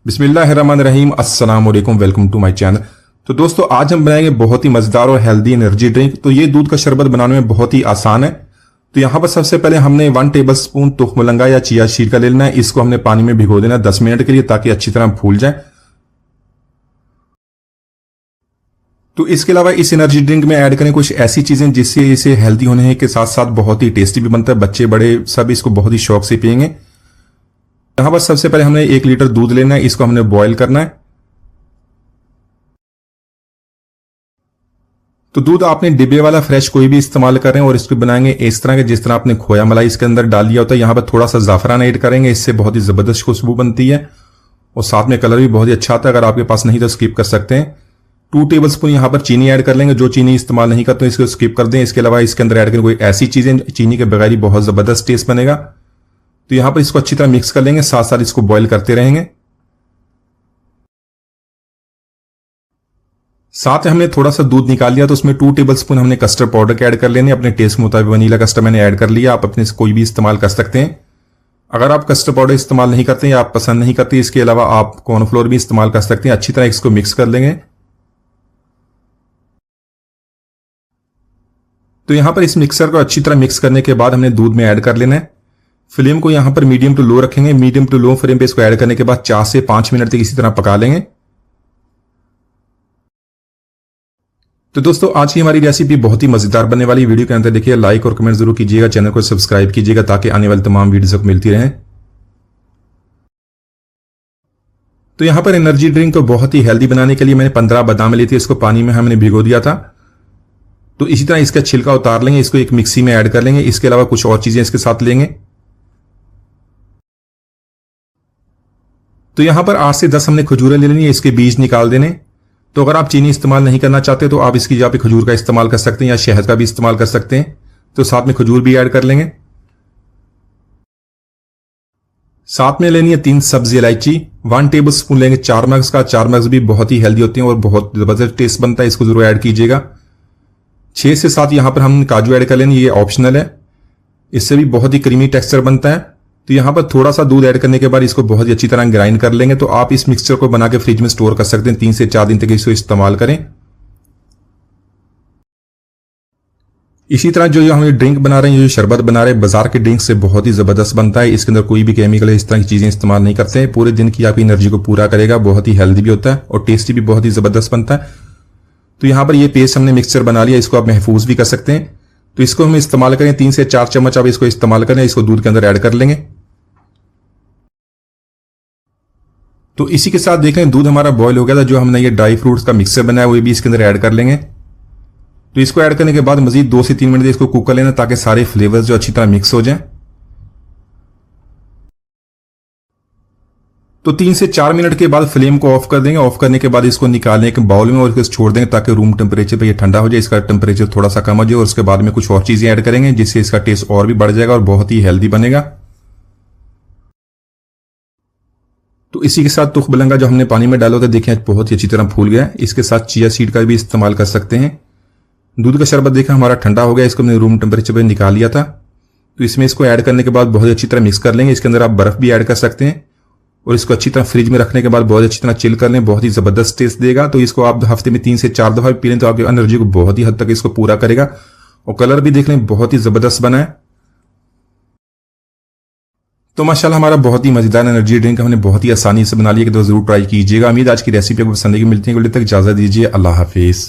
बिस्मिल्लाहिर्रहमानिर्रहीम, अस्सलाम वालेकुम, वेलकम टू माय चैनल। तो दोस्तों आज हम बनाएंगे बहुत ही मजेदार और हेल्दी एनर्जी ड्रिंक। तो ये दूध का शरबत बनाने में बहुत ही आसान है। तो यहाँ पर सबसे पहले हमने 1 टेबल स्पून तुख मुलंगा या चिया सीड का ले लेना है। इसको हमने पानी में भिगो देना 10 मिनट के लिए ताकि अच्छी तरह फूल जाए। तो इसके अलावा इस एनर्जी ड्रिंक में ऐड करें कुछ ऐसी चीजें जिससे इसे हेल्दी होने के साथ साथ बहुत ही टेस्टी भी बनता है। बच्चे बड़े सब इसको बहुत ही शौक से पियेंगे। यहां पर सबसे पहले हमने 1 लीटर दूध लेना है। इसको हमने बॉईल करना है। तो दूध आपने डिब्बे वाला फ्रेश कोई भी इस्तेमाल कर रहे हैं और इसको बनाएंगे इस तरह के जिस तरह आपने खोया मलाई इसके अंदर डाल दिया होता है। यहां पर थोड़ा सा जाफरान ऐड करेंगे, इससे बहुत ही जबरदस्त खुशबू बनती है और साथ में कलर भी बहुत ही अच्छा आता है। अगर आपके पास नहीं तो स्किप कर सकते हैं। 2 टेबल स्पून यहां पर चीनी ऐड कर लेंगे। जो चीनी इस्तेमाल नहीं करते इसको स्किप कर दें। इसके अलावा इसके अंदर ऐड करें कोई ऐसी चीजें, चीनी के बगैर ही बहुत जबरदस्त टेस्ट बनेगा। तो यहां पर इसको अच्छी तरह मिक्स कर लेंगे, साथ साथ इसको बॉईल करते रहेंगे। साथ में हमने थोड़ा सा दूध निकाल लिया तो उसमें 2 टेबल स्पून हमने कस्टर्ड पाउडर के ऐड कर लेने अपने टेस्ट के मुताबिक। वनीला कस्टर्ड मैंने ऐड कर लिया, आप अपने से कोई भी इस्तेमाल कर सकते हैं। अगर आप कस्टर्ड पाउडर इस्तेमाल नहीं करते या आप पसंद नहीं करते, इसके अलावा आप कॉर्नफ्लोर भी इस्तेमाल कर सकते हैं। अच्छी तरह इसको मिक्स कर लेंगे। तो यहां पर इस मिक्सर को अच्छी तरह मिक्स करने के बाद हमने दूध में ऐड कर लेना है। फ्लेम को यहां पर मीडियम टू लो रखेंगे। मीडियम टू लो फ्लेम पे इसको ऐड करने के बाद 4 से 5 मिनट तक इसी तरह पका लेंगे। तो दोस्तों आज की हमारी रेसिपी बहुत ही मजेदार बनने वाली। वीडियो के अंदर देखिए, लाइक और कमेंट जरूर कीजिएगा, चैनल को सब्सक्राइब कीजिएगा ताकि आने वाली तमाम वीडियोस आपको मिलती रहें। तो यहां पर एनर्जी ड्रिंक को बहुत ही हेल्दी बनाने के लिए मैंने 15 बादाम ली थी। इसको पानी में हमने भिगो दिया था। तो इसी तरह इसका छिलका उतार लेंगे, इसको एक मिक्सी में ऐड कर लेंगे। इसके अलावा कुछ और चीजें इसके साथ लेंगे। तो यहां पर 8 से 10 हमने खजूरें ले लेनी है, इसके बीज निकाल देने। तो अगर आप चीनी इस्तेमाल नहीं करना चाहते तो आप इसकी जगह पे खजूर का इस्तेमाल कर सकते हैं या शहद का भी इस्तेमाल कर सकते हैं। तो साथ में खजूर भी ऐड कर लेंगे। साथ में लेनी है 3 सब्जी इलायची। 1 टेबल स्पून लेंगे 4 मगज का। 4 मगज भी बहुत ही हेल्दी होते हैं और बहुत जबरदस्त टेस्ट बनता है, इसको जरूर ऐड कीजिएगा। 6 से 7 यहां पर हम काजू ऐड कर लेंगे, ये ऑप्शनल है। इससे भी बहुत ही क्रीमी टेक्सचर बनता है। तो यहां पर थोड़ा सा दूध ऐड करने के बाद इसको बहुत ही अच्छी तरह ग्राइंड कर लेंगे। तो आप इस मिक्सचर को बना के फ्रिज में स्टोर कर सकते हैं, 3 से 4 दिन तक इसको इस्तेमाल करें। इसी तरह जो हम ड्रिंक बना रहे हैं, जो शरबत बना रहे हैं, बाजार के ड्रिंक से बहुत ही जबरदस्त बनता है। इसके अंदर कोई भी केमिकल इस तरह की चीजें इस्तेमाल नहीं करते हैं। पूरे दिन की आपकी एनर्जी को पूरा करेगा, बहुत ही हेल्दी भी होता है और टेस्टी भी बहुत ही जबरदस्त बनता है। तो यहां पर ये पेस्ट हमने मिक्सचर बना लिया, इसको आप महफूज भी कर सकते हैं। तो इसको हम इस्तेमाल करें 3 से 4 चम्मच आप इसको इस्तेमाल करें। इसको दूध के अंदर ऐड कर लेंगे। तो इसी के साथ देख लें दूध हमारा बॉईल हो गया था। जो हमने ये ड्राई फ्रूट्स का मिक्सचर बनाया वो भी इसके अंदर ऐड कर लेंगे। तो इसको ऐड करने के बाद मजीद 2 से 3 मिनट इसको कुक कर लेना ताकि सारे फ्लेवर्स जो अच्छी तरह मिक्स हो जाएं। तो 3 से 4 मिनट के बाद फ्लेम को ऑफ कर देंगे। ऑफ करने के बाद इसको निकालने के बाउल में और इसको छोड़ देंगे ताकि रूम टेम्परेचर पे ये ठंडा हो जाए, इसका टेम्परेचर थोड़ा सा कम हो जाए। और उसके बाद में कुछ और चीजें ऐड करेंगे जिससे इसका टेस्ट और भी बढ़ जाएगा और बहुत ही हेल्दी बनेगा। तो इसी के साथ तुख मुलंगा जो हमने पानी में डाला था देखिए आज बहुत ही अच्छी तरह फूल गया। इसके साथ चिया सीड का भी इस्तेमाल कर सकते हैं। दूध का शरबत देखा हमारा ठंडा हो गया, इसको हमने रूम टेम्परेचर पे निकाल लिया था। तो इसमें इसको ऐड करने के बाद बहुत अच्छी तरह मिक्स कर लेंगे। इसके अंदर आप बर्फ भी ऐड कर सकते हैं और इसको अच्छी तरह फ्रिज में रखने के बाद बहुत अच्छी तरह चिल कर लें, बहुत ही जबरदस्त टेस्ट देगा। तो इसको आप हफ्ते में 3 से 4 दफा पी लें तो आपकी एनर्जी को बहुत ही हद तक इसको पूरा करेगा। और कलर भी देख लें बहुत ही जबरदस्त बना है। तो माशाल्लाह हमारा बहुत ही मजेदार एनर्जी ड्रिंक हमने बहुत ही आसानी से बना लिया कि तो जरूर ट्राई कीजिएगा। उम्मीद आज की रेसिपी आपको पसंद आएगी। मिलती है, तक इजाजत दीजिए, अल्लाह हाफिज।